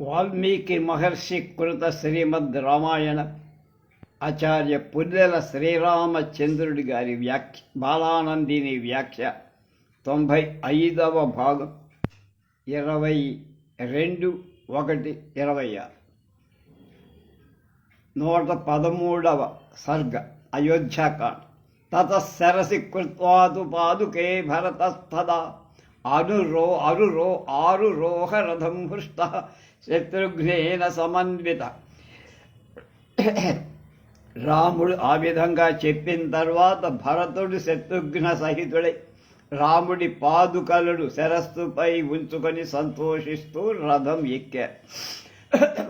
వాల్మీకి మహర్షి కృత శ్రీమద్ రామాయణ ఆచార్య పుల్లెల శ్రీరామచంద్రుడి గారి బాలానందిని వ్యాఖ్య 95వ భాగం 22/1/26 113వ సర్గ అయోధ్యాకాండ. తతఃసరసి కృత్వాతు పాదుకే భరతస్తదా ఆరురోహ రథం హృష్టః శత్రుఘ్నేన సమన్విత. రాముడు ఆ విధంగా చెప్పిన తర్వాత భరతుడు శత్రుఘ్న సహితుడై రాముడి పాదుకలను శిరస్సుపై ఉంచుకొని సంతోషిస్తూ రథం ఎక్కారు.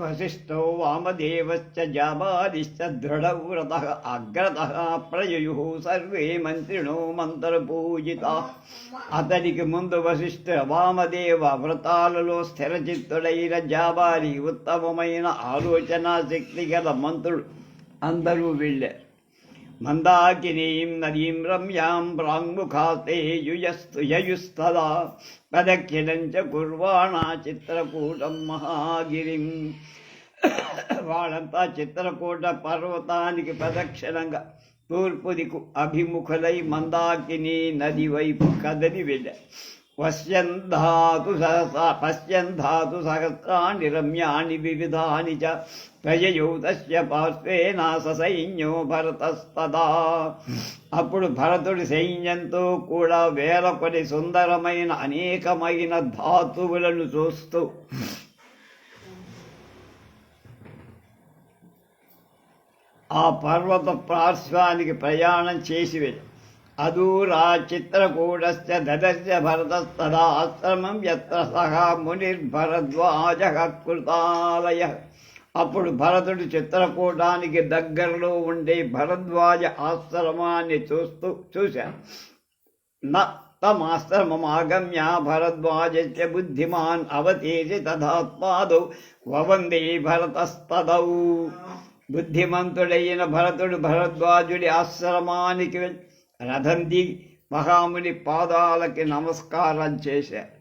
వశిష్ఠో వామదేవశ్చ జాబాలిశ్చ దృఢవ్రతః అగ్రతః ప్రయయుః సర్వే మంత్రిణో మంత్రపూజితాః. అతనికి ముందు వశిష్ఠ వామదేవ వ్రతాలలో స్థిరచిత్తుడైన జాబాలి ఉత్తమమైన ఆలోచనా శక్తి గల మంత్రులు అందరూ వెళ్ళారు. మందాకినీం నదీం రమ్యాం ప్రాంగుఖాస్తే యయుస్తదా ప్రదక్షిణం చ కుర్వాణా చిత్రకూటం మహాగిరిం. వాళ్ళంతా చిత్రకూట పర్వతానికి ప్రదక్షిణంగా తూర్పు దిక్కు అభిముఖులై మందాకిని నది వైపు కదలి వెళ్ళారు. పశ్యంధాతు సహస్రాణి రమ్యాణి వివిధాని చ ప్రయయౌ తస్య పార్శ్వేనా సైన్యో భరతస్తదా. అప్పుడు భరతుడి సైన్యంతో కూడా వేలకొని సుందరమైన అనేకమైన ధాతువులను చూస్తూ ఆ పర్వత పార్శ్వానికి ప్రయాణం చేసి వెళ్ళి అదూరా చిత్రకూటశ్చ దదర్శ భరతస్తదా ఆశ్రమం యత్ర సహా మునిర్భరద్వాజః కృతాలయ. అప్పుడు భరతుడు చిత్రకూటానికి దగ్గరలో ఉండే భరద్వాజ ఆశ్రమాన్ని చూశాను. తమాశ్రమమాగమ్య భరద్వాజస్య బుద్ధిమాన్ అవతేజి తథాత్మాదౌ వవందే భరతస్తదౌ. బుద్ధిమంతుడైన భరతుడు భరద్వాజుడి ఆశ్రమానికి వెళ్ళి రథం దిగి మహాముని పాదాలకి నమస్కారం చేశారు.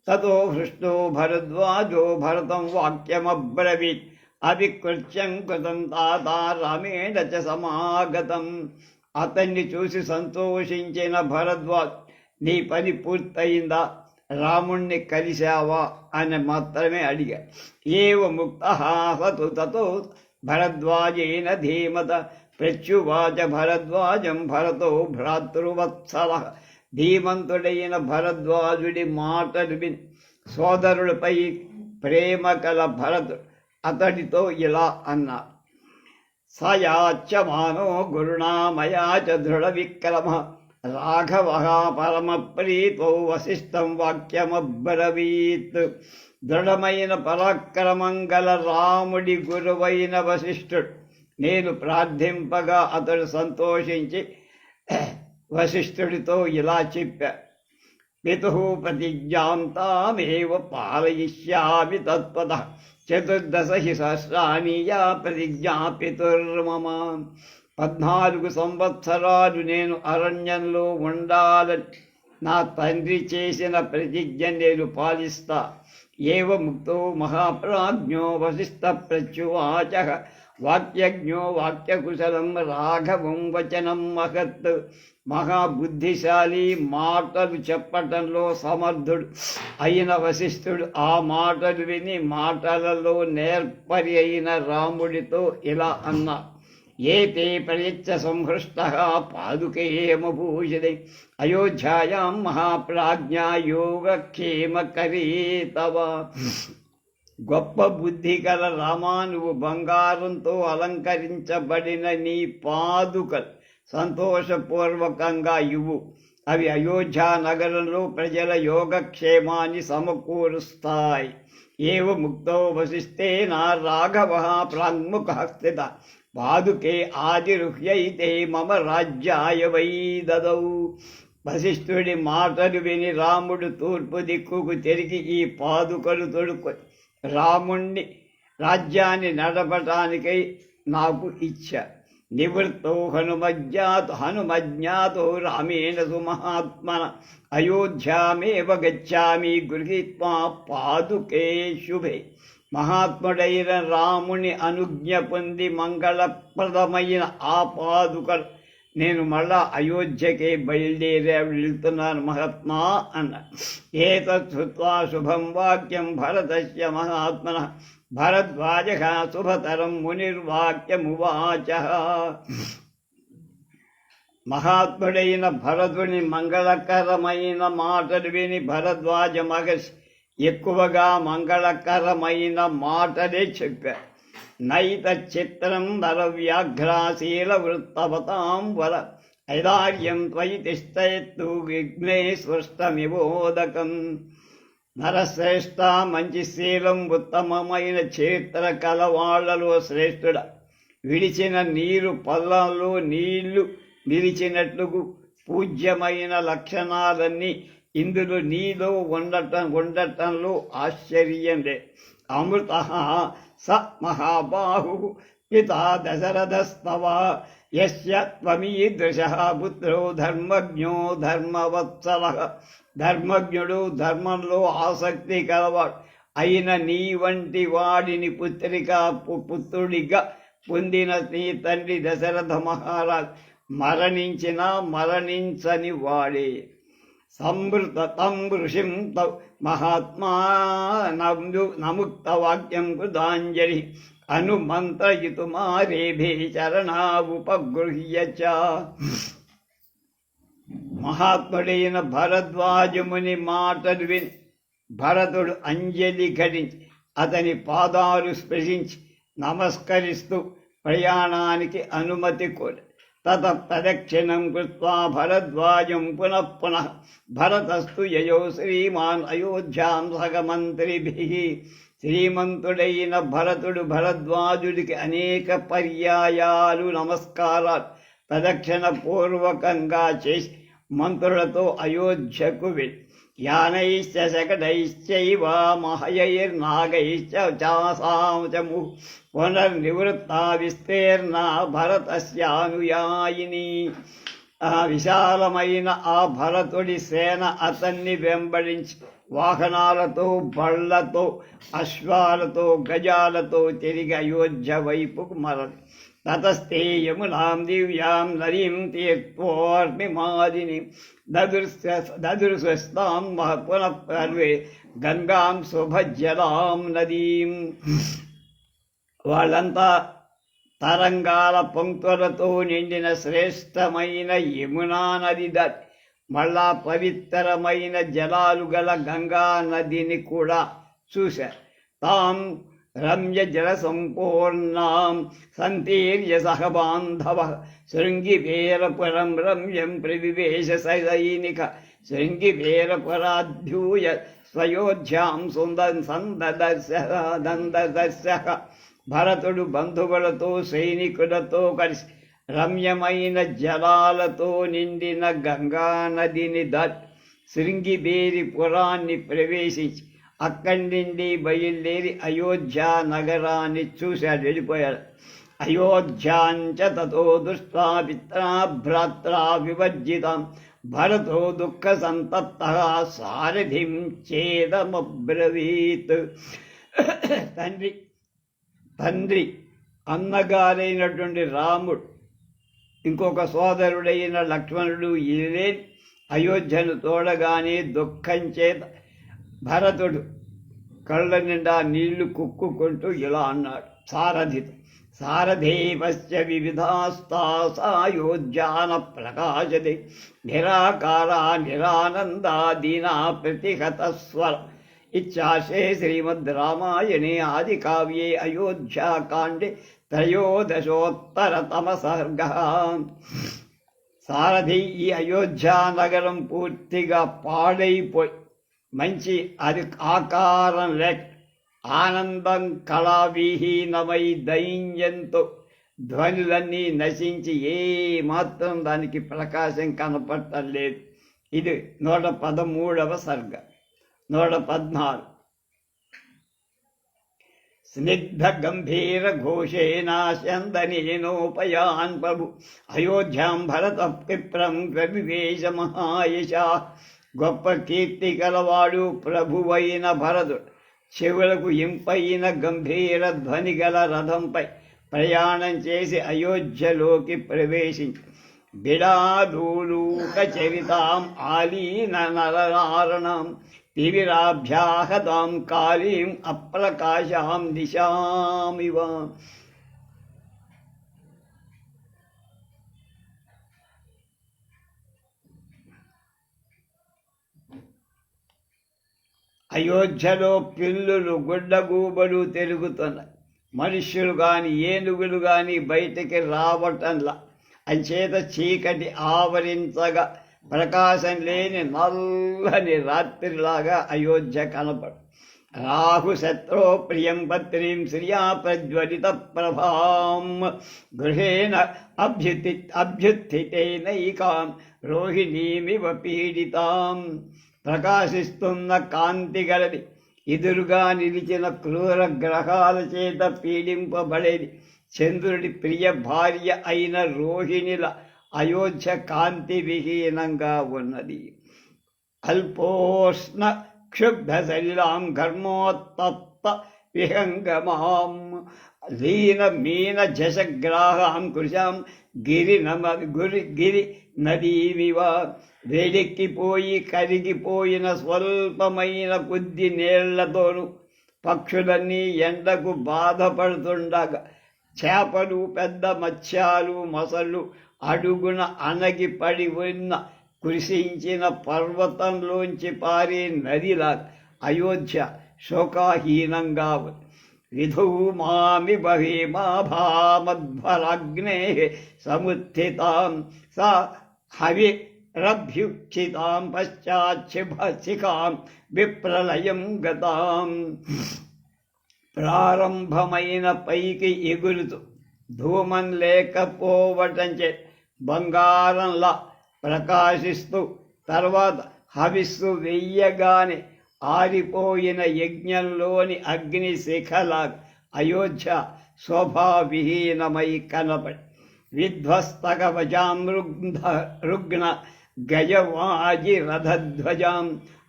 తతో హృష్టో భరద్వాజో భరతం వాక్యమబ్రవీత్ అవికృత్యం కృతం తాత రామేణ చ సమాగతం. అతన్ని చూసి సంతోషించిన భరద్వాజ్, నీ పని పూర్తయిందా, రాముణ్ణి కలిశావా అని మాత్రమే అడిగా. ఏవ ముక్తః సతు తతో భరద్వాజేన ధీమత ప్రత్యువాచ భరద్వాజం భరతో భ్రాతృవత్సలః. ధీమంతుడైన భరద్వాజుడి మాటలు విని సోదరుడిపై ప్రేమ కల భరతుడు అతడితో ఇలా అన్నారు. సయాచ్యమానో గురుణా మయా చ దృఢ విక్రమ రాఘవః పరమ ప్రీతో వశిష్టం వాక్యమబ్రవీత్. దృఢమైన పరాక్రమం గల రాముడి గురువైన వశిష్ఠుడు నేను ప్రార్థింపగా అతడు సంతోషించి వశిష్ఠుడితో ఇలా చెప్పారు. పితుః ప్రతిజ్ఞాంతామేవ పాలయిష్యామి తత్పదః 14 సహస్రాణి యా ప్రతిజ్ఞా పితుర్మమ. 14 సంవత్సరాలు నేను అరణ్యంలో ఉండాలని నా తండ్రి చేసిన ప్రతిజ్ఞ నేను పాలిస్తా. ఏవ ముక్తో మహాప్రాజ్ఞో వశిష్ఠ ప్రత్యువాచ వాక్యజ్ఞో వాక్యకుశలం రాఘవం వచనం మహత్. మహాబుద్ధిశాలి, మాటలు చెప్పటంలో సమర్థుడు అయిన వశిష్ఠుడు ఆ మాటలు విని మాటలలో నేర్పరి అయిన రాముడితో ఇలా అన్నా. ఏతే ప్రయచ్చ సంహృష్టః పాదుకేమభూషితై అయోధ్యాయాం మహాప్రాజ్ఞా యోగక్షేమకరీ తవ. గొప్ప బుద్ధి గల రామా, నువ్వు బంగారంతో అలంకరించబడిన నీ పాదుకలు సంతోషపూర్వకంగా ఇవ్వు. అవి అయోధ్య నగరంలో ప్రజల యోగక్షేమాన్ని సమకూరుస్తాయి. ఏవ ముక్తో వశిష్ఠేన రాఘవః ప్రాంగుఖః స్థితః పాదుకే ఆదిరుహ్యైతే మమ రాజ్యాయ వై దదౌ. వశిష్ఠుడి మాటలు విని రాముడు తూర్పు దిక్కుకు తిరిగి ఈ పాదుకలు తొడుక్కొని రాముణ్ణి రాజ్యాన్ని నడపటానికై నాకు ఇచ్చారు. నివృత్తో హనుమజ్ఞాతో రామేణ సుమహాత్మన అయోధ్యామేవ గచ్చామి గృహీత్వా పాదుకే శుభే. మహాత్ముడైన రాముని అనుజ్ఞ పొంది మంగళప్రదమైన ఆ పాదుకలు నేను మళ్ళా అయోధ్యకే వెళ్తున్నాను మహాత్మా అన్న. ఏతత్ శ్రుత్వా శుభం వాక్యం భరతస్య మహాత్మన భరద్వాజ శుభతరం మునిర్వాక్యమువాచ. మహాత్ముడైన భరతుని మంగళకరమైన మాటలు విని భరద్వాజ మహర్షి ఎక్కువగా మంగళకరమైన మాటలే చెప్పారు. నైత చిత్రం వర వ్యాఘ్రాశీల వృత్తవతాం వర ఐదార్యం త్వయి తిష్టయత్తు విఘ్నే స్పృష్టమివోదకం. నరశ్రేష్ఠ, మంచి శీలం ఉత్తమమైన చరిత్ర కలవాళ్లలో శ్రేష్ఠుడ. విడిచిన నీరు పల్లంలో నీళ్లు నిలిచినట్లు పూజ్యమైన లక్షణాలన్నీ ఇందులో నీలో ఉండటంలో ఆశ్చర్యం లే. అమృత స మహాబాహు పితా దశరథస్తవ యస్య త్వమీదృశః పుత్రో ధర్మజ్ఞో ధర్మవత్సల. ధర్మజ్ఞుడు, ధర్మంలో ఆసక్తి కలవాడు అయిన నీ వంటి వాడిని పుత్రుడిగా పొందిన నీ తండ్రి దశరథ మహారాజ్ మరణించని వాడే. సంవృతం ఋషిం మహాత్మా నముక్త వాక్యం కృతాంజలి అనుమంత్రయితుమారేభే చరణావుపగృహ్య చ. మహాత్ముడైన భరద్వాజముని మాటలు విని భరతుడు అంజలి ఘటించి అతని పాదాలు స్పృశించి నమస్కరిస్తూ ప్రయాణానికి అనుమతి కోరి తత ప్రదక్షిణం కృత్వా భరద్వాజం పునః పునః భరతస్తు యయో శ్రీమాన్ అయోధ్యాం సగమంత్రిభిః. శ్రీమంతుడైన భరతుడు భరద్వాజుడికి అనేక పర్యాయాలు నమస్కారాలు ప్రదక్షిణ పూర్వకంగా చేసి మంత్రులతో అయోధ్యకు వెళ్ళి యానైశ్చ శకటైశ్చైవ మహయైర్నాగైశ్చ చాసాం చ పునర్నివృత్తా విస్తీర్ణ భరతస్యానుయాయిని. ఆ విశాలమైన ఆ భరతుడి సేన అతన్ని వెంబడించి వాహనాలతో, బళ్లతో, అశ్వాలతో, గజాలతో తిరిగి అయోధ్య వైపుకు మరలి తతస్థే యమునాం దివ్యాం నదీం తీర్థోర్మిమాదిని దదృశస్తాం పునః పర్వే గంగాం శుభజ్జలాం నదీం. వాళ్ళంతా తరంగాల పంక్తులతో నిండిన శ్రేష్టమైన యమునా నది దాటి మళ్ళా పవిత్రమైన జలాలు గల గంగా నదిని కూడా చూశారు. తాం రమ్య జల సంపూర్ణాం సంతీర్య సహ బాంధవ శృంగివేరపురం రమ్యం ప్రవివేశ సైనిక శృంగివేరపురాధ్యూయ స్వయోధ్యాం సందదర్శ. భరతుడు బంధువులతో, సైనికులతో కలిసి రమ్యమైన జలాలతో నిండిన గంగా నదిని దాటి శృంగిబేరి పురాన్ని ప్రవేశించి అక్కడి నుండి బయలుదేరి అయోధ్య నగరాన్ని చూశాడు, వెళ్ళిపోయాడు. అయోధ్యాంచ తతో దృష్ట్వా పిత్రా భ్రాత్రా వివర్జితాం భరతో దుఃఖ సంతప్తః సారథిం చేదమబ్రవీత్. తండ్రి అన్నగారైనటువంటి రాముడు, ఇంకొక సోదరుడైన లక్ష్మణుడు ఇదే అయోధ్యను తోడగానే దుఃఖం చేత భరతుడు కళ్ళ నిండా నీళ్లు కుక్కుకుంటూ ఇలా అన్నాడు సారథితో. సారథేవస్య వివిధాస్తాయోధ్యాన ప్రకాశతే నిరాకారా నిరానందా దీనా ప్రతిహత స్వర. ఇచ్చాశే శ్రీమద్ రామాయణే ఆది కావ్యే అయోధ్యాకాండే త్రయోదశోత్తరతమ సర్గ. సారథి, ఈ అయోధ్యా నగరం పూర్తిగా పాడైపోయి మంచి అది ఆకారం లేక ఆనందం కళావిహీనమై దైన్యంతో ధ్వనులన్నీ నశించి ఏ మాత్రం దానికి ప్రకాశం కనపడటం లేదు. ఇది 113వ సర్గ. 114 స్నిగ్ధ గంభీర ఘోషేనాశందనేనోపయాన్ ప్రభు అయోధ్యాం భరత పిప్రం ప్రవివేశ మహాయశ. గొప్ప కీర్తి గలవాడు ప్రభువైన భరతుడు చెవులకు ఇంపైన గంభీర ధ్వని గల రథంపై ప్రయాణం చేసి అయోధ్యలోకి ప్రవేశించి బిడాదూలూక చరితాం ఆలీన నరనారణం తివిరాభ్యాహతాం కాళీం అప్రకాశాం దిశామివ. అయోధ్యలో పిల్లులు గుడ్డగూబలు తిరుగుతున్నాయి. మనుష్యులు కానీ ఏనుగులు కానీ బయటికి రావటంలా. అంచేత చీకటి ఆవరించగా ప్రకాశం లేని నల్లని రాత్రిలాగా అయోధ్య కనపడు. రాహు శత్రో ప్రియం పత్రీం శ్రియా ప్రజ్వలిత ప్రభాం గృహేణ అభ్యుత్థితైనైకాం రోహిణీమివ పీడితాం. ప్రకాశిస్తున్న కాంతి గలది, ఎదురుగా నిలిచిన క్రూర గ్రహాల చేత పీడింపబడేది చంద్రుడి ప్రియ భార్య అయిన రోహిణిల అయోధ్య కాంతి విహీనంగా ఉన్నది. అల్పోష్ణ క్షుబ్ధ శరీరాం ఘర్మోత్తప్త విహంగమాం లీన మీన జశగ్రాహాం కృశాం గిరి నదీమివ. వేడెక్కిపోయి కరిగిపోయిన స్వల్పమైన కొద్ది నీళ్లతోనూ పక్షులన్నీ ఎండకు బాధపడుతుండగా చేపలు పెద్ద మత్స్యాలు మొసళ్ళు అడుగున అణగిపడి ఉన్న కృషించిన పర్వతంలోంచి పారే నదిలా అయోధ్య శోకాహీనంగా ఉంది. విధూమామి బహిమాభామధ్వరగ్నే సముత్థితాం సా హవిరభ్యుక్షితాం పశ్చాచ్చిభశిఖాం విప్రలయం గతాం. ప్రారంభమైన పైకి ఎగురుతూ ధూమం లేకపోవటం చే బంగారంలా ప్రకాశిస్తూ తర్వాత హవిస్సు వెయ్యగానే ఆరిపోయిన యజ్ఞంలోని అగ్ని శిఖలాగా అయోధ్య శోభావిహీనమై కనపడి విధ్వస్తకవచాం రుగ్న గజవాజి రథధ్వజాం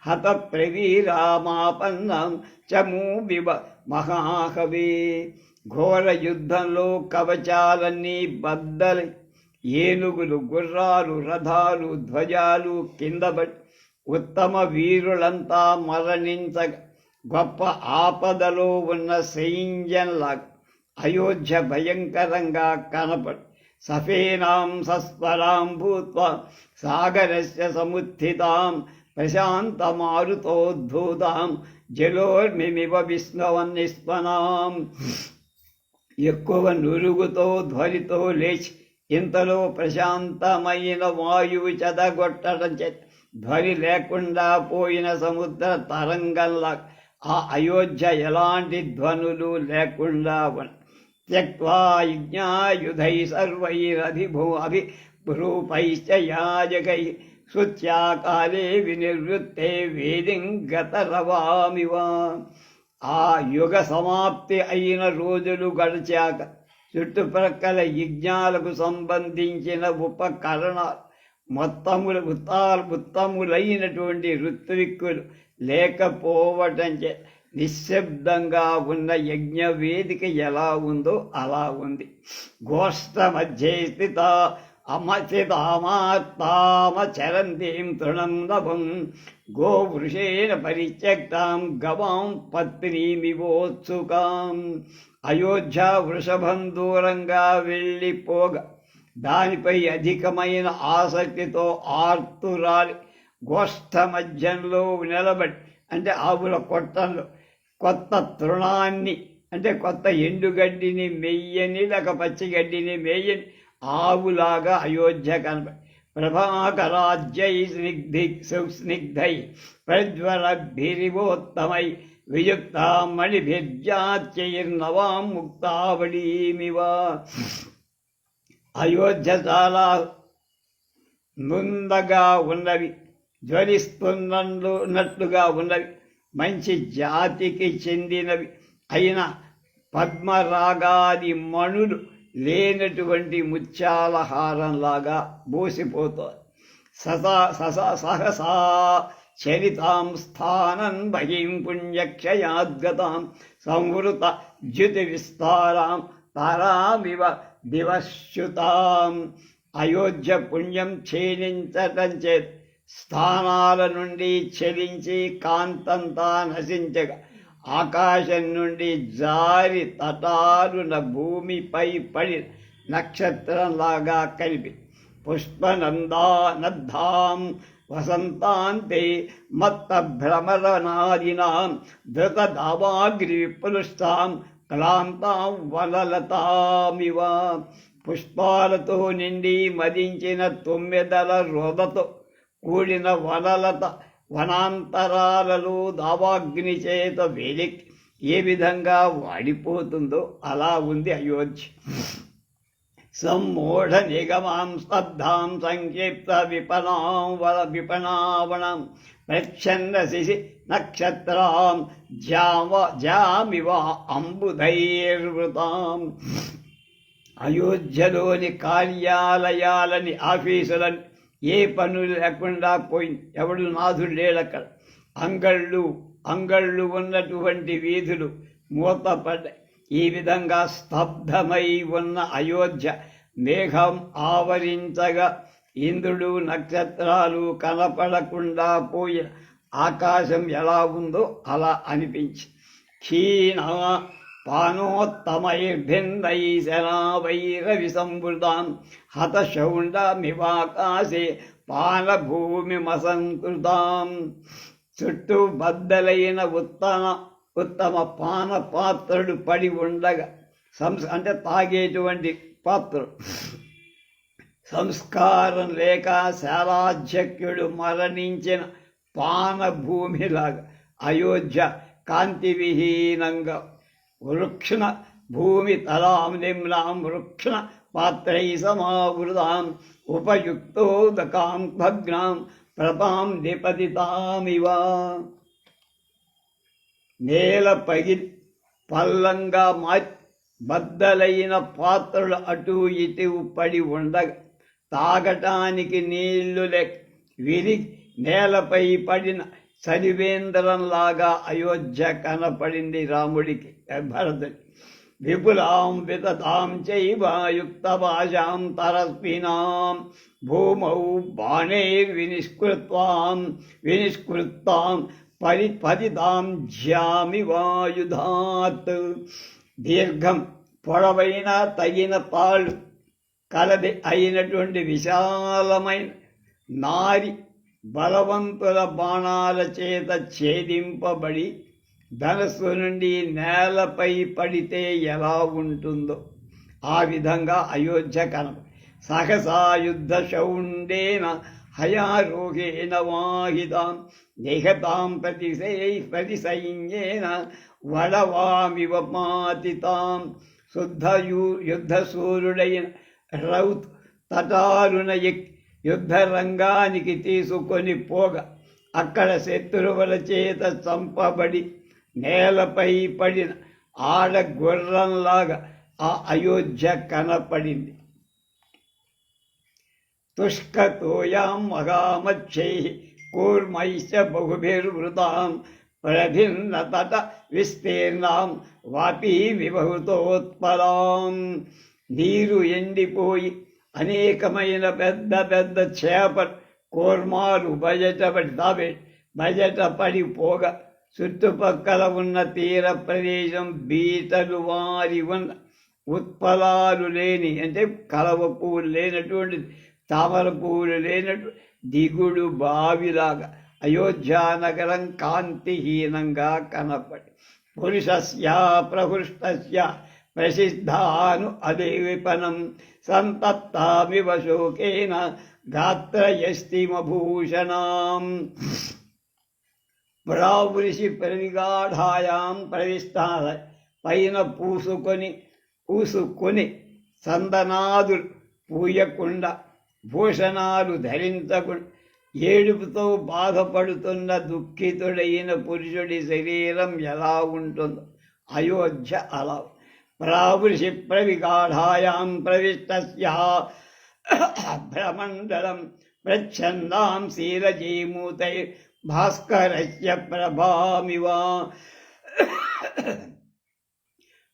హత ప్రవీరామాపన్నాం చమూవివ మహాకవి. ఘోర యుద్ధంలో కవచాలన్నీ బద్దలై ఏనుగులు గుర్రాలు రథాలు ధ్వజాలు కిందపడి ఉత్తమ వీరులంతా మరణించగా గొప్ప ఆపదలో ఉన్న సైన్యంలాగా అయోధ్య భయంకరంగా కనపడి సఫేనాం సస్వరాం భూత్వా సాగరస్య సముత్థితాం ప్రశాంతమారుతోద్ధూతాం జలోర్మిమివ విష్ణవన్నిస్వనాం. ఎక్కువ నురుగుతో ధ్వనితో లేచి ఇంతలో ప్రశాంతమైన వాయువు చెదగొట్టడం చేత ధ్వని లేకుండా పోయిన సముద్ర తరంగంలా ఆ అయోధ్య ఎలాంటి ధ్వనులు లేకుండా త్యక్వా యజ్ఞాయుధై సర్వైరభిరూపైశ్చ యాజకై శుచ్యాకాలే వినివృత్తే వేదిం గతరవామివ. ఆ యుగ సమాప్తి అయిన రోజులు గడిచాక చుట్టుప్రక్కల యజ్ఞాలకు సంబంధించిన ఉపకరణాలు ఉత్తములైనటువంటి ఋత్విక్కులు లేకపోవటం చే నిశ్శబ్దంగా ఉన్న యజ్ఞ వేదిక ఎలా ఉందో అలా ఉంది. గోష్ఠ మధ్యే స్థిత అమచితామాత్తామచరంతీం తృణం నభం గోవృషేణ పరిత్యక్తాం గవాం పత్నీమివోత్సుకాం. అయోధ్య వృషభం దూరంగా వెళ్ళిపోగా దానిపై అధికమైన ఆసక్తితో ఆర్తురాలి గోష్ఠ మధ్యంలో నిలబడి అంటే ఆవుల కొట్టంలో కొత్త తృణాన్ని అంటే కొత్త ఎండుగడ్డిని మెయ్యని లేక పచ్చిగడ్డిని మెయ్యని ఆవులాగా అయోధ్య కనబడి ప్రభాకరాజ్యై స్నిగ్ధై ప్రజ్వలభిరివోత్తమై వియుక్తామణిభిర్జాత్యైర్నవాం ముక్తావళీమివ. అయోధ్య చాలా ముందగా ఉన్నవి, జ్వలిస్తున్నట్లుగా ఉన్నవి, మంచి జాతికి చెందినవి అయిన పద్మరాగాది మణులు లేనటువంటి ముత్యాల హారంలాగా బోసిపోతుంది. సహసా చరితాం స్థానం బహిం పుణ్యక్షయాద్గతాం సంవృత జ్యుతి విస్తారాం తారామివ దివశ్యుతాం. అయోధ్య పుణ్యం క్షీణించటం చేత స్థానాల నుండి చెలించి కాంతంతా నశించగా ఆకాశం నుండి జారి తటారున భూమిపై పడి నక్షత్రంలాగా కలిపి పుష్పనందానద్ధాం వసంతాంతే మత్త భ్రమరనాదినాం ధృతదావాగ్రి విపులుష్టాం క్లాంతాం వనలతామివ. పుష్పాలతో నిండి మదించిన తొమ్మిదల రొదతో కూడిన వనలత వనాంతరాలలో దావాగ్ని చేత వేలికి ఏ విధంగా వాడిపోతుందో అలా ఉంది అయోధ్య. సమ్మూఢ నిగమాం స్తబ్ధాం సంక్షిప్త విపణావణం ప్రచ్ఛన్న శిశి నక్షత్రాం జామివ అంబుధైర్వృతాం. అయోధ్యలోని కార్యాలయాలని ఆఫీసులని ఏ పనులు లేకుండా పోయింది. ఎవడు నాథుడు లేడక్కడ. అంగళ్ళు ఉన్నటువంటి వీధులు మూతపడ్డాయి. ఈ విధంగా స్తబ్ధమై ఉన్న అయోధ్య మేఘం ఆవరించగా ఇంద్రుడు నక్షత్రాలు కనపడకుండా పోయిన ఆకాశం ఎలా ఉందో అలా అనిపించి క్షీణ పానోత్తమైర్భిన్నై శనావైరవి సంవృతాం హతశౌండమివాకాశే పానభూమిమసంకృతాం. చుట్టూ బద్దలైన ఉత్తమ పాన పాత్రలు పడి ఉండగా అంటే తాగేటువంటి పాత్రలు సంస్కారం లేక శాలాధ్యక్షుడు మరణించిన పానభూమిలాగా అయోధ్య కాంతి విహీనంగా వృక్షణ భూమి తలాం నిమ్నాం వృక్షణ పాత్రై సమావృతాం ఉపయుక్తోదకాం భగ్నాం ప్రభాం నిపతితామివ. నేల పగిలి పల్లంగా బద్దలైన పాత్రలు అటు ఇటు పడి ఉండగా తాగటానికి నీళ్లు లెక్క విరిగి నేలపై పడిన చలివేంద్రంలాగా అయోధ్య కనపడింది రాముడికి భరతుడి. విపులాం వితతాం చైవ యుక్తభాషాం తరస్వినాం భూమౌ బాణైర్వినిష్కృతాం పరిపతితాం జ్యామివాయుధాత్. దీర్ఘం పొడవైన తగిన తాళ్ళు కలది అయినటువంటి విశాలమైన నారి బలవంతుల బాణాల చేత ఛేదింపబడి ధనస్సు నుండి నేలపై పడితే ఎలా ఉంటుందో ఆ విధంగా అయోధ్య కనప సహసా యుద్ధ శౌండేన హయారోహేణ వాహితాం నిహతాం ప్రతిసైన్యేన వడవామివ మాతితాం. యుద్ధసూరుడైన రౌత్ తటారున యుద్ధ రంగానికి తీసుకొని పోగా అక్కడ శత్రువుల చేత చంపబడి నేలపై పడిన ఆడ గుర్రంలాగా ఆ అయోధ్య కనపడింది. తుష్కతోయాం మహామచ్చై కూర్మైశ్చ బహుభిర్వృతాం ప్రభిన్న తట విస్తీర్ణాం వాపీ విబహుతోత్పలాం. నీరు ఎండిపోయి అనేకమైన పెద్ద పెద్ద చేపలు కూర్మాలు బయట పడిపోగా చుట్టుపక్కల ఉన్న తీర ప్రదేశం బీటలు వారి ఉన్న ఉత్పలాలు లేని అంటే కలవ పువ్వులు లేనటువంటి తామర పువ్వులు లేనట్టు దిగుడు బావిలాగా అయోధ్యానగరం కాంతిహీనంగా కనపడి పురుషస్య ప్రహృష్టస్య ప్రసిద్ధాను అదేవిపనం సంతప్తామివ శోకేన గాత్రయస్తిమభూషణాం. పురావృషి ప్రవిగాఢాయాం ప్రవిష్టాల పైన పూసుకొని సందనాదులు పూయకుండా భూషణాలు ధరించకుండా ఏడుపుతో బాధపడుతున్న దుఃఖితుడైన పురుషుడి శరీరం ఎలా ఉంటుందో అయోధ్య అలా. ప్రావృషి ప్రవిగాఢాయాం ప్రవిష్టస్య భ్రమండలం ప్రచ్ఛన్నాం శీలజీమూతై భాస్కరస్య ప్రభామివ.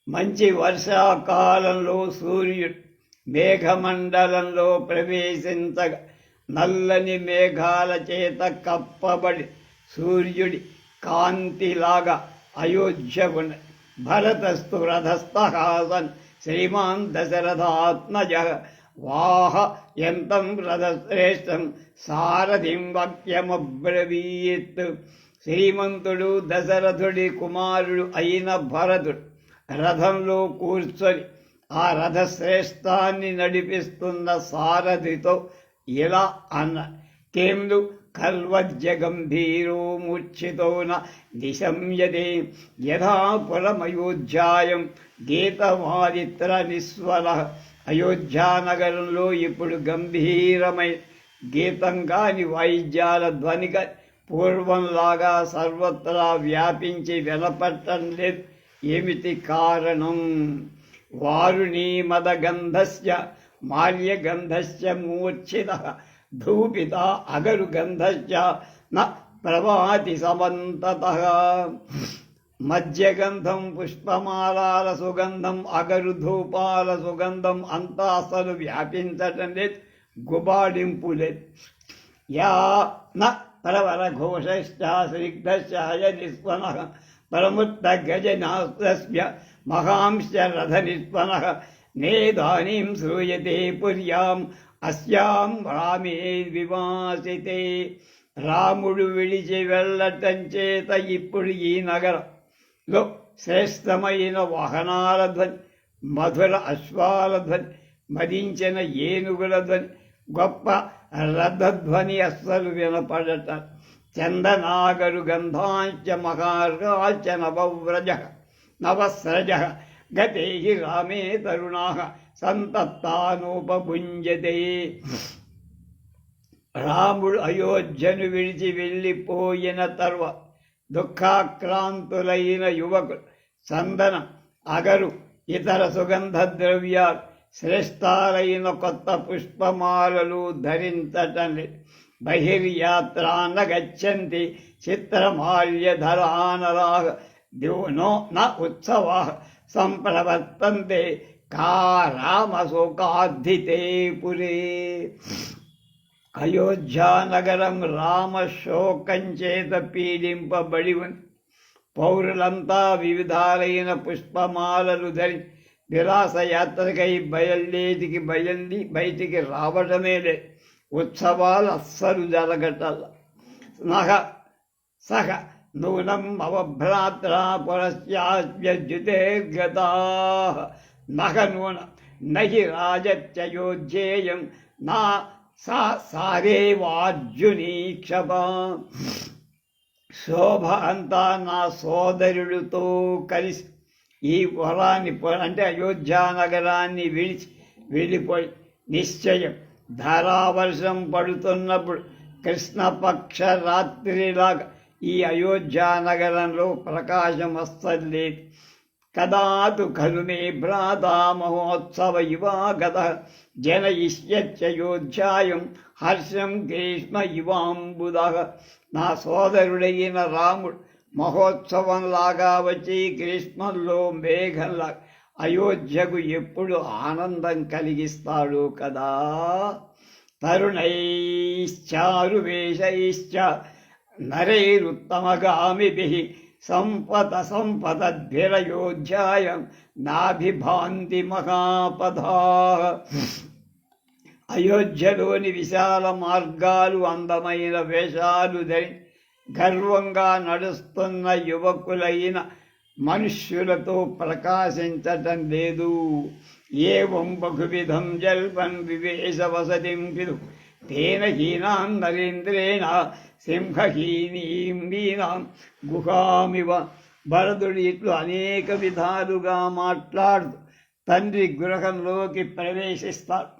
మంచి వర్షాకాలంలో సూర్యుడు మేఘమండలంలో ప్రవేశించగా నల్లని మేఘాల చేత కప్పబడి సూర్యుడి కాంతిలాగా అయోధ్య ఉన్నది. భరతస్తు రథస్థహాసన్ శ్రీమాన్ దశరథాత్మజ వాహ ఎంతం రథశ్రేష్టం సారథిం వాక్యమబ్రవీత్. శ్రీమంతుడు దశరథుడి కుమారుడు అయిన భరతుడు రథంలో కూర్చొని ఆ రథశ్రేష్టాన్ని నడిపిస్తున్న సారథితో ఇలా అన్న: కేందు కల్వజ్జ గంభీరో మూర్ఛితో నిశమ్యతే యథా పురమయోధ్యాయం గీతమాదిత్ర నిస్వల. అయోధ్యానగరంలో ఇప్పుడు గంభీరమైన గీతం కాని వాయిద్యాల ధ్వనిగా పూర్వంలాగా సర్వత్రా వ్యాపించి వినపడటం లేదు. ఏమిటి కారణం? వారుణీ మదగంధస్య మాల్యగంధస్య మూర్ఛిత ధూపిత అగరుగంధశ్చ న ప్రవాతి సమంతతః. మధ్యగంధం, పుష్పమాలాల సుగంధం, అగరు ధూపాల సుగంధం అంతా అసలు వ్యాపించటం లేదు, గుబాడింపు లేదు. యా న ప్రవర ఘోషశ్చ స్నిగ్ధశ్చ నిస్వనః ప్రముక్త గజనాస్య మహాంశ్చ రథ నిస్వనః నేదానీం శ్రూయతే పుర్యాం అస్యాం రామే వివాసితే. రాముడు విడిచి వెళ్ళటం చేత ఇప్పుడు ఈ నగరంలో శ్రేష్టమైన వాహనాల ధ్వని, మధుర అశ్వాల ధ్వని, మదించిన ఏనుగుల ధ్వని, గొప్ప రథధ్వని అస్సలు వినపడట. చందనాగరు గంధాంచ మహార్గాచ నవస్రజ గతే రామే తరుణా సంతప్తానోపభుంజతే. రాముడు అయోధ్యను విడిచి వెళ్ళిపోయిన తర్వాత దుఃఖాక్రాంతులైన యువకులు చందనం, అగరు, ఇతర సుగంధ ద్రవ్యాలు, శ్రేష్టాలైన కొత్త పుష్పమాలలు ధరించటం లేదు. బహిర్యాత్రాన గచ్చంతి చిత్రమాల్యధరానరాః ద్యోనో న ఉత్సవాః సంప్రవర్తంతే కా రామశోకార్థితే పురే. అయోధ్యానగరం రామశోకం చేత పీడింపబడి ఉంది. పౌరులంతా వివిధాలైన పుష్పమాలలు ధరి విలాసయాత్రకై బయటికి రావటమే లేదు. ఉత్సవాలు అస్సలు జరగటల. సహ నూనం అవభ్రాత్ర పురస్యాద్యుతేర్గతా నహ నూన నహి రాజత్యయోధ్యేయం నా సారేవార్జునీక్షప. శోభ అంతా నా సోదరుడితో కలిసి ఈ వరాన్ని అంటే అయోధ్యానగరాన్ని విడిచి వెళ్ళిపోయి నిశ్చయం. ధారావర్షం పడుతున్నప్పుడు కృష్ణపక్ష రాత్రిలాగా ఈ అయోధ్యానగరంలో ప్రకాశం వస్తలేదు. కదాతు ఖలు మే భ్రాతా మహోత్సవ ఇవాగత జనయిష్యత్యయోధ్యాయం హర్షం గ్రీష్మ ఇవాంబుదః. నా సోదరుడైన రాముడు మహోత్సవంలాగా వచ్చి గ్రీష్మంలో మేఘంలా అయోధ్యకు ఎప్పుడు ఆనందం కలిగిస్తాడు కదా. తరుణైశ్చారువేషైశ్చ నరైరుత్తమగామిభిః సంపదద్భిరయోధ్యాయం నాభిభాంతి మహాపథాః. అయోధ్యలోని విశాల మార్గాలు, అందమైన వేషాలు ధరి గర్వంగా నడుస్తున్న యువకులైన మనుష్యులతో ప్రకాశించటం లేదు. ఏవం బహువిధం జల్పన్ వివేశ వసతిం విదు తేన హీనాం నరేంద్రేణ సింహహీనీం వీనాం గుహామివ. భరతుడు ఇట్లు అనేక విధాలుగా మాట్లాడుతూ తండ్రి గృహంలోకి ప్రవేశిస్తాడు.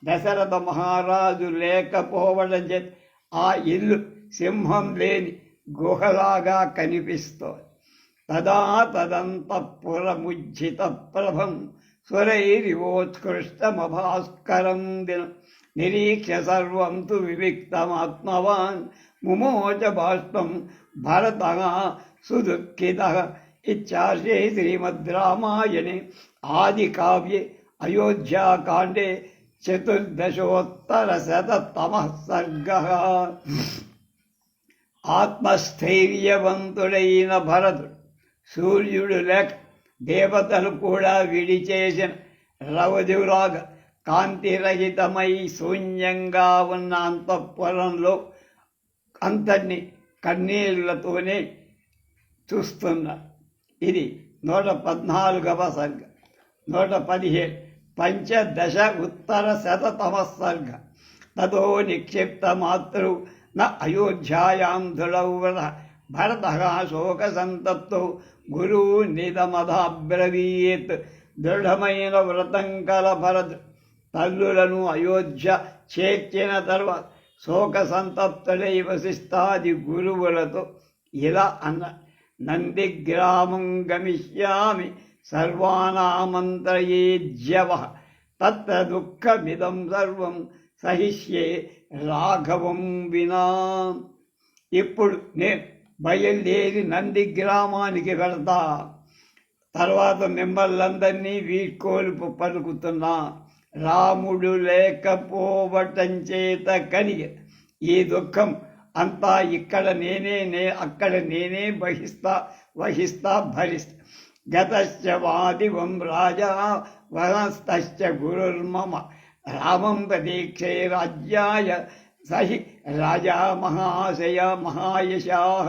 దశరథ మహారాజు లేకపోవడం చేత ఆ ఇల్లు సింహం లేని గుహలాగా కనిపిస్తోంది. తదా తదంతఃపురముజ్జిత ప్రభం స్వరైరివోత్కృష్టమభాస్కరం దినం నిరీక్ష్య సర్వం తు వివిక్తమాత్మవాన్ ముమోచ బాష్పం భరత సుదుఃఖిత. ఇత్యార్షే శ్రీమద్ రామాయణే ఆది కావ్యే అయోధ్యాకాండే 14,000 సర్గః. ఆత్మస్థైర్యవంతుడైన భరతుడు సూర్యుడు లేక దేవతలు కూడా విడిచేసిన రవధురాగా కాంతిరహితమై శూన్యంగా ఉన్న అంతఃపురంలో అంతన్ని కన్నీళ్లతోనే చూస్తున్నారు. ఇది 114వ సర్గ. 117 పంచదశ ఉత్తర శతతమ సర్గ. తతో నిక్షిప్త మాతృ న అయోధ్యాయాం ధుళౌ భరత శోక సంతప్తో గురు నిదమధాబ్రవీత్. దృఢమైన వ్రతం కల భరత్ తల్లులను అయోధ్య చేర్చిన తర్వాత శోక సంతప్తుడై వశిష్ఠాది గురువులతో ఇలా అన్న: నందిగ్రామం గమిష్యామి సర్వానామంత్రయేజ్యవః తత్ర దుఃఖమిదం సర్వం సహిష్యే రాఘవం వినా. ఇప్పుడు నేను బయలుదేరి నందిగ్రామానికి వెళతా. తర్వాత మిమ్మల్ందరినీ వీడ్కోలుపు పలుకుతున్నా. రాముడు లేకపోవటం చేత కలిగే ఈ దుఃఖం అంతా ఇక్కడ అక్కడ నేనే వహిస్తా భరిస్తా. గతశ్చ వాదివం రాజా వనస్తశ్చ గురుర్మమ రామం ప్రతీక్షే రాజ్యాయ సహి రాజా మహాయశాః.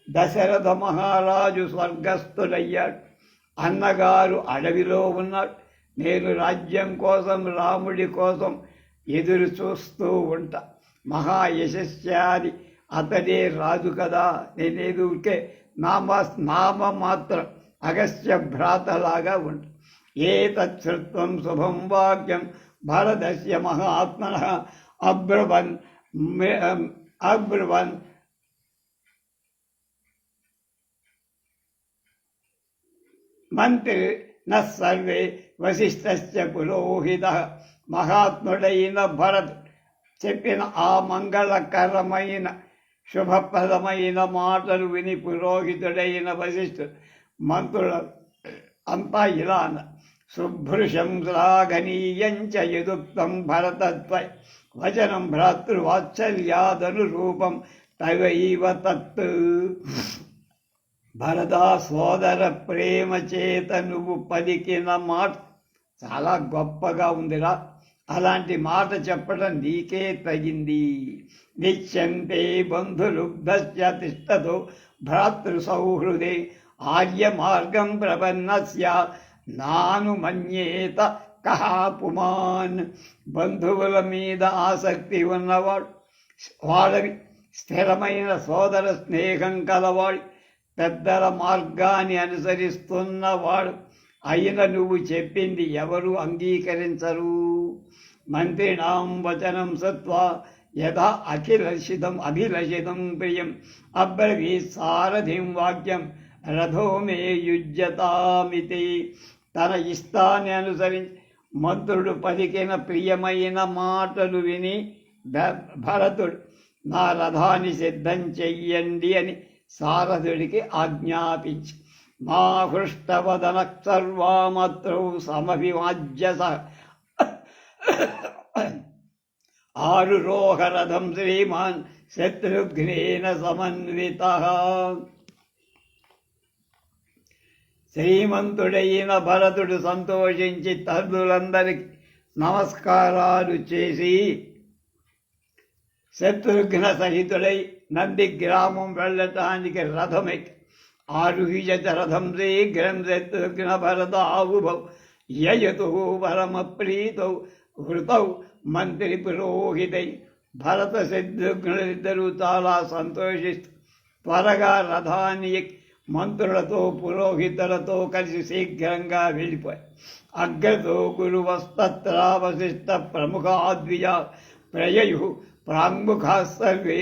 దశరథ మహారాజు స్వర్గస్థులయ్యాడు. అన్నగారు అడవిలో ఉన్నాడు. నేను రాజ్యం కోసం, రాముడి కోసం ఎదురు చూస్తూ ఉంటా. మహాయశస్యాది అతడే రాజు కదా. నేనేదుకే నామ మాత్రం అగస్త్య భ్రాతలాగా ఉంటా. ఏతచ్ఛృత్వం శుభం వాక్యం భరతస్య మహాత్మనః అబ్రవన్ మంత్రి నర్వే వశిష్ఠస్య పురోహితః. మహాత్ముడైన భరత్ చెప్పిన ఆ మంగళకరమైన శుభప్రదమైన మాటలు విని పురోహితుడైన వశిష్ఠుడు మంత్రుల అంతా ఇలా అన్న: శుభ్రుషం శ్లాఘనీయంచ యదుక్తం భరతత్వై వచనం భ్రాతృవాత్సల్యాదనురూపం తవైవ తత్. భరత సోదర ప్రేమ చేత నువ్వు పలికిన మాట చాలా గొప్పగా ఉందిరా. అలాంటి మాట చెప్పడం నీకే తగింది. నిశ్చంతే బంధులుబ్ధస్య తిష్టతో భ్రాతృ సౌహృదే ఆర్య మార్గం ప్రపన్నస్య నాను మన్యేత కహ పుమాన్. బంధువుల మీద ఆసక్తి ఉన్నవాడు, వాళ్ళవి స్థిరమైన సోదర స్నేహం కలవాడు, పెద్దల మార్గాన్ని అనుసరిస్తున్నవాడు అయిన నువ్వు చెప్పింది ఎవరు అంగీకరించరు. మంత్రిణాం వచనం సత్వా యథా అభిలషితం ప్రియం అబ్రవీత్ సారథిం వాక్యం రథో మే యుజ్యతామితి. తన ఇష్టాన్ని అనుసరించి మంత్రుడు పలికిన ప్రియమైన మాటలు విని భరతుడు నా రథాన్ని సిద్ధం చెయ్యండి అని సారథుడికి ఆజ్ఞాపించి మా హృష్టవదన సర్వామత్రౌ సమభివాజ్య ఆరురోహరథం శ్రీమాన్ శత్రుఘ్నేన సమన్వితః. శ్రీమంతుడైన భరతుడు సంతోషించి తల్లులందరికీ నమస్కారాలు చేసి శత్రుఘ్న సహితుడై నందిగ్రామం వెళ్ళటానికి రథమెక్కి ఆరుహ్యచ రథం శీఘ్రం శత్రుఘ్న భరతావుభౌ యయతు పరమప్రీతౌ వృతౌ మంత్రి పురోహితై. భరత శత్రుఘ్నులిద్దరూ చాలా సంతోషిస్తూ త్వరగా రథాన్ని మంత్రులతో పురోహితులతో కలిసి శీఘ్రంగా వెళ్ళిపోయి అగ్రతో గురువస్తత్ర వశిష్ఠ ప్రముఖాద్విజా ప్రయయు ప్రాంగుఖా సర్వే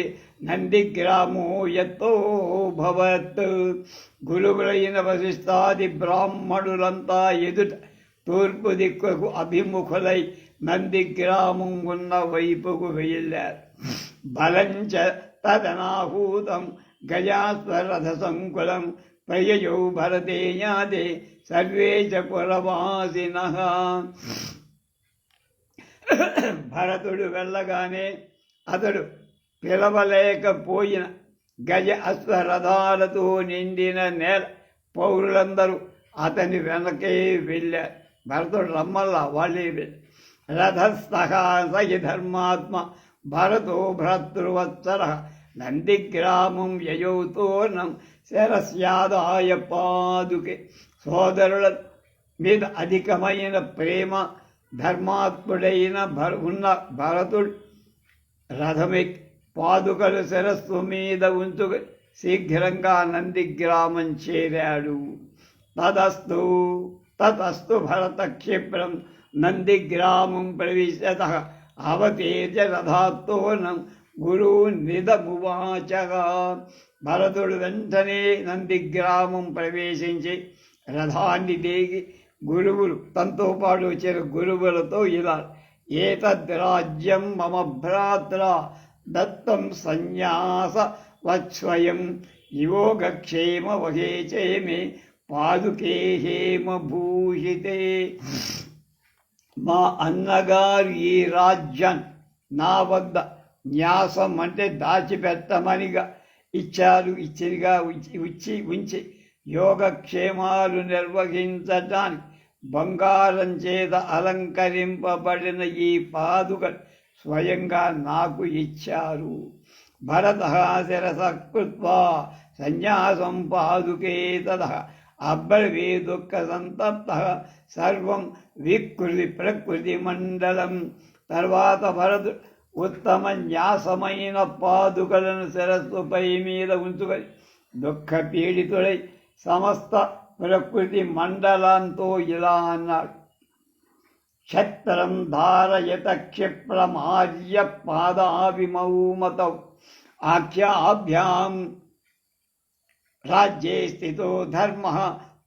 నందిగ్రామో యతో భవత్. గురువులైన వశిష్ఠాది బ్రాహ్మణులంతా ఎదుట తూర్పు దిక్కుకు అభిముఖులై నందిగ్రామం ఉన్న వైపుకు వెళ్ళారు. బలంచ తదనాహూతం గజాస్వరథ సంకులం ప్రయయౌ భరతే యాదే సర్వే చ పురవాసినః. భరతుడు వెళ్ళగానే అతడు పిలవలేకపోయిన గజ అశ్వరథాలతో నిండిన నేల పౌరులందరూ అతని వెనకే వెళ్ళారు. భరతుడు రమ్మల్లా వాళ్ళే వెళ్ళారు. రథస్థః సహి ధర్మాత్మ భరతో భ్రాతృవత్సర నందిగ్రామం యయౌతోర్ణం శరస్యాదాయ పాదుకే. సోదరుల మీద అధికమైన ప్రేమ ధర్మాత్ముడైన ఉన్న భరతుడు రథమెక్కి పాదుకలు శిరస్సు మీద ఉంచుకు శీఘ్రంగా నందిగ్రామం చేరాడు. తతస్తు భరత క్షిప్రం నందిగ్రామం ప్రవిశతః అవతేజ రథాత్తోనం గురువు నిదమువాచగా. భరతుడు వెంటనే నందిగ్రామం ప్రవేశించి రథాన్ని దిగి గురువులు తనతో పాటు వచ్చిన గురువులతో ఇలా, ఏతద్రాజ్యం మమ భ్రాత్ర దత్తం సన్యాస వత్స్వయం యోగక్షేమ వహే చేమే పాదుకే హేమభూషితే. మా అన్నగారు ఈ రాజ్యం నా వద్ద న్యాసం అంటే దాచిపెట్టమనిగా ఇచ్చారు. ఉంచి యోగక్షేమాలు నిర్వహించటానికి బంగారం చేత అలంకరింపబడిన ఈ పాదుకలు స్వయంగా నాకు ఇచ్చారు. భరత శిరస కృత్వా సన్యాసం పాదుకే తదః అబ్రవీ దుఃఖ సంతప్త సర్వం వికృతి ప్రకృతి మండలం. తర్వాత భరతుడు ఉత్తమ న్యాసమైన పాదుకలను శిరస్సుపై మీద ఉంచుకొని దుఃఖ పీడితుడై సమస్త ప్రకృతి మండలంతో ఇలా అన్నాడు. క్షత్రం ధారయత క్షిప్రమార్య పాదాభిమౌమతౌ ఆఖ్యాభ్యాం రాజ్యే స్థితో ధర్మ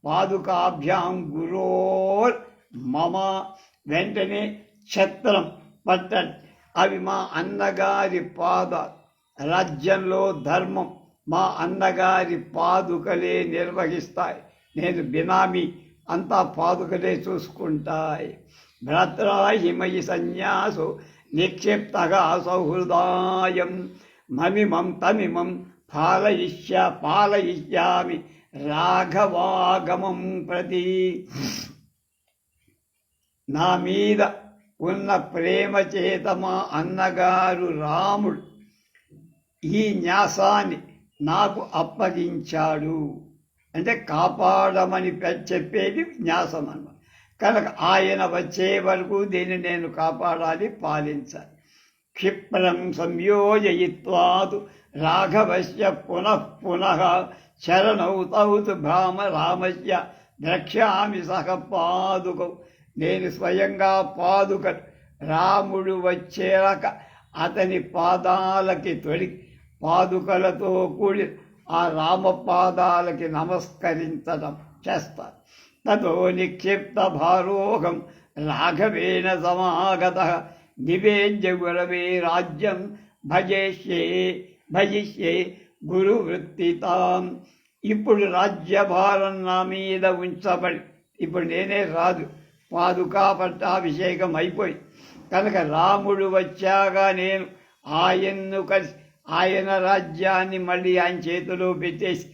పాదుకాభ్యాం గురోర్ మమ. వెంటనే క్షత్రం పట్టండి, అవి మా అన్నగారి పాదాలు. రాజ్యంలో ధర్మం మా అన్నగారి పాదుకలే నిర్వహిస్తాయి. నేను బినామీ, అంతా పాదుకలే చూసుకుంటాయి. భ్రాత్రాహి మయి సన్యాసో నిక్షిప్తగా సౌహృదాయం మమిమం తమిమం పాలయిష్యామి రాఘవాగమం ప్రతి. నా మీద ఉన్న ప్రేమ చేత మా అన్నగారు రాముడు ఈ న్యాసాన్ని నాకు అప్పగించాడు. అంటే కాపాడమని చెప్పేది న్యాసం అన్నమాట. కనుక ఆయన వచ్చే వరకు దీన్ని నేను కాపాడాలి, పాలించాలి. క్షిప్రం సంయోజయిత్వాతు రాఘవస్య పునః పునః శరణౌ తౌతు రామస్య ద్రక్ష్యామి సహ పాదుకౌ. నేను స్వయంగా పాదుకలు రాముడు వచ్చేరక అతని పాదాలకి తొడిగి పాదుకలతో కూడి ఆ రామ పాదాలకి నమస్కరించడం చేస్తారు. తతో నిక్షిప్త భారోహం రాఘవేణ సమాగత నివేద్య గురవే రాజ్యం భజిష్యే గురువృత్తితాం. ఇప్పుడు రాజ్యభారం నా మీద ఉంచబడి, ఇప్పుడు నేనే రాజు, పాదుకా పట్టాభిషేకం అయిపోయి కనుక రాముడు వచ్చాగా నేను ఆయన్ను కలిసి ఆయన రాజ్యాన్ని మళ్ళీ ఆయన చేతిలో పెట్టేసి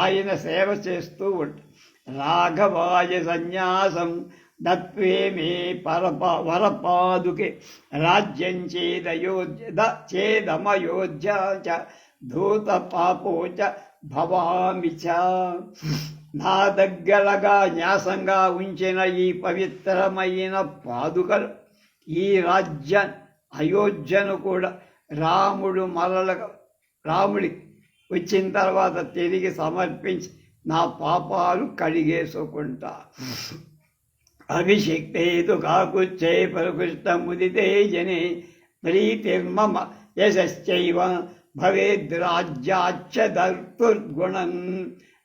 ఆయన సేవ చేస్తూ ఉంటా. రాఘవాయ సన్యాసం దత్వే మే వరపాదుకే రాజ్యం చేదమయోధ్య ధూత పాపోచ భవామి చ. నా దగ్గరగా న్యాసంగా ఉంచిన ఈ పవిత్రమైన పాదుకలు ఈ రాజ్యాన్ని అయోధ్యను కూడా రాముడి వచ్చిన తర్వాత తిరిగి సమర్పించి నా పాపాలు కడిగేసుకుంటా. అభిషిక్తేతు కాకుచ్చే ప్రకృష్టముదితే జనే ప్రీతిర్మమ యశశ్చైవ భవేద్రాజ్యాచ్చ దర్తుర్గుణం.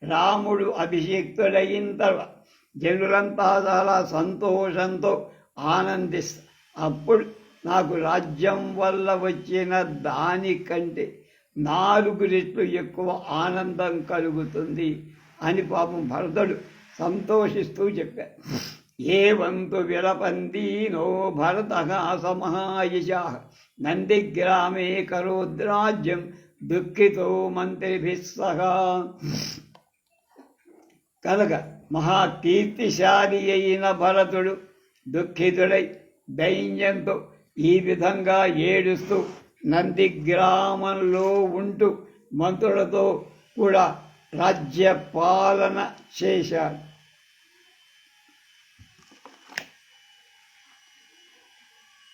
రాముడు అభిషిక్తుడైన తర్వాత జనులంతా చాలా సంతోషంతో ఆనందిస్తారు. అప్పుడు నాకు రాజ్యం వల్ల వచ్చిన దానికంటే 4 రెట్లు ఎక్కువ ఆనందం కలుగుతుంది అని పాపం భరతుడు సంతోషిస్తూ చెప్పారు. ఏవంతు విలపందీనో భరత సమహాయశ నందిగ్రామే కరోద్రాజ్యం దుఃఖితో మంత్రిభిः సహా. కనుక మహాకీర్తిశాలి అయిన భరతుడు దుఃఖితుడై దైన్యంతో ఈ విధంగా ఏడుస్తూ నందిగ్రామంలో ఉంటూ మంత్రులతో కూడా రాజ్యపాలన చేశాడు.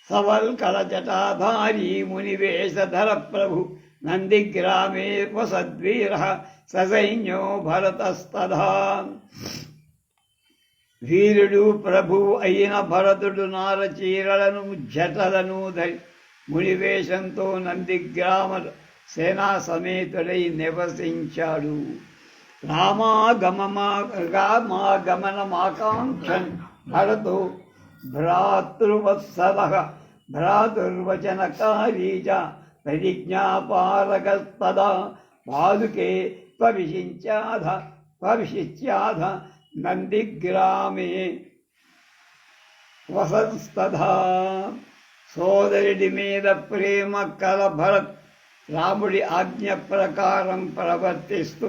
సవల్కల జటాధారీ మునివేషధర ప్రభు నందిగ్రామే వసద్వీర ససైన్యో భరతస్తథా. వీరుడు ప్రభువు అయిన భరతుడు నారచీరలను జటలను ధరి మునివేషంతో నందిగ్రామ సేనా సమేతుడై నివసించాడు. రామాగమనమాకాంక్షన్ భరతో భ్రాతృవత్సల భ్రాతుర్వచనకారీ చ ప్రతిజ్ఞాపారగస్తదా పాదుకే ప్రవిశిచ్యాధ నందిగ్రామే వసంస్తథా. సోదరుడి మీద ప్రేమ కల భరత్ రాముడి ఆజ్ఞ ప్రకారం ప్రవర్తిస్తూ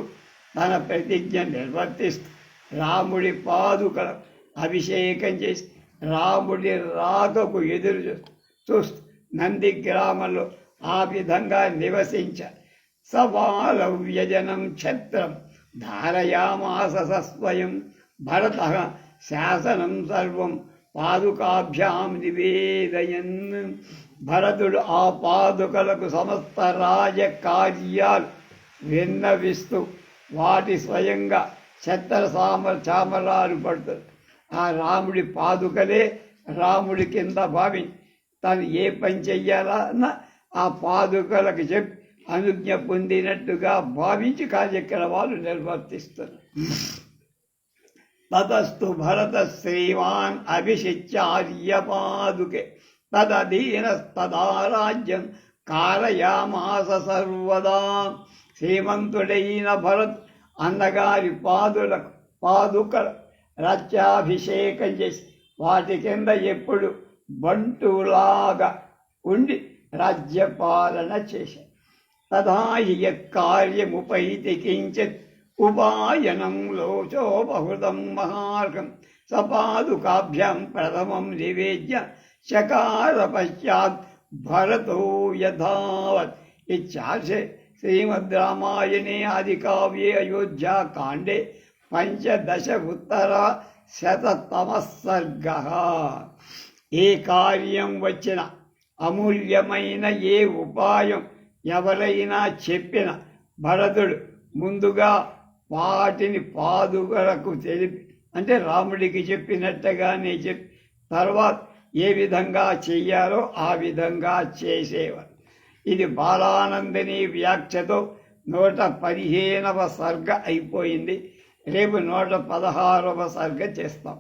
తన ప్రతిజ్ఞ నిర్వర్తిస్తూ రాముడి పాదుకల అభిషేకం చేసి రాముడి రాకకు ఎదురు చూస్తూ నందిగ్రామంలో ఆ విధంగా నివసించారు. సవాలవ్యజనం ఛత్రం ధారయామాస స్వయం భరత శాసనం సర్వం పాదుకాభ్యాం నివేదయన్. భరతుడు ఆ పాదుకలకు సమస్త రాజకార్యాలు విన్నవిస్తూ వాటి స్వయంగా ఛత్ర చామరాలు పడుతుంది. ఆ రాముడి పాదుకలే రాముడి కింద భావించి తను ఏ పని చెయ్యాలన్నా ఆ పాదుకలకు చెప్పి అనుజ్ఞ పొందినట్టుగా భావించి కార్యక్రమాలు నిర్వర్తిస్తారు. తతస్తు భరత శ్రీమాన్ అభిషిచ్యార్య పాదుకే తదధీనస్తదా రాజ్యం కారయామాస సర్వదా. శ్రీమంతుడైన భరత్ అన్నగారి పాదుకల రాజ్యాభిషేకం చేసి వాటి కింద ఎప్పుడు బంటులాగా ఉండి రాజ్యపాలన చేశారు. తదా కార్యముపైతి కించిత్ ఉపాయనం లోచోపహృతం మహార్గం సపాదుకాభ్యాం ప్రథమం నివేద్య చకార పశ్చాత్ భరతో యథావత్. ఇత్యార్షే శ్రీమద్ రామాయణే ఆదికావ్యే అయోధ్యాకాండే 15 సర్గః. ఏ కార్యం వచ్చిన అమూల్యమైన ఏ ఉపాయం ఎవరైనా చెప్పిన భరతుడు ముందుగా వాటిని పాదుకలకు తెలిపి అంటే రాముడికి చెప్పినట్టుగానే చెప్పి తర్వాత ఏ విధంగా చెయ్యాలో ఆ విధంగా చేసేవారు. ఇది బాలానందిని వ్యాఖ్యతో 115వ సర్గ అయిపోయింది. రేపు 116వ సర్గ చేస్తాం.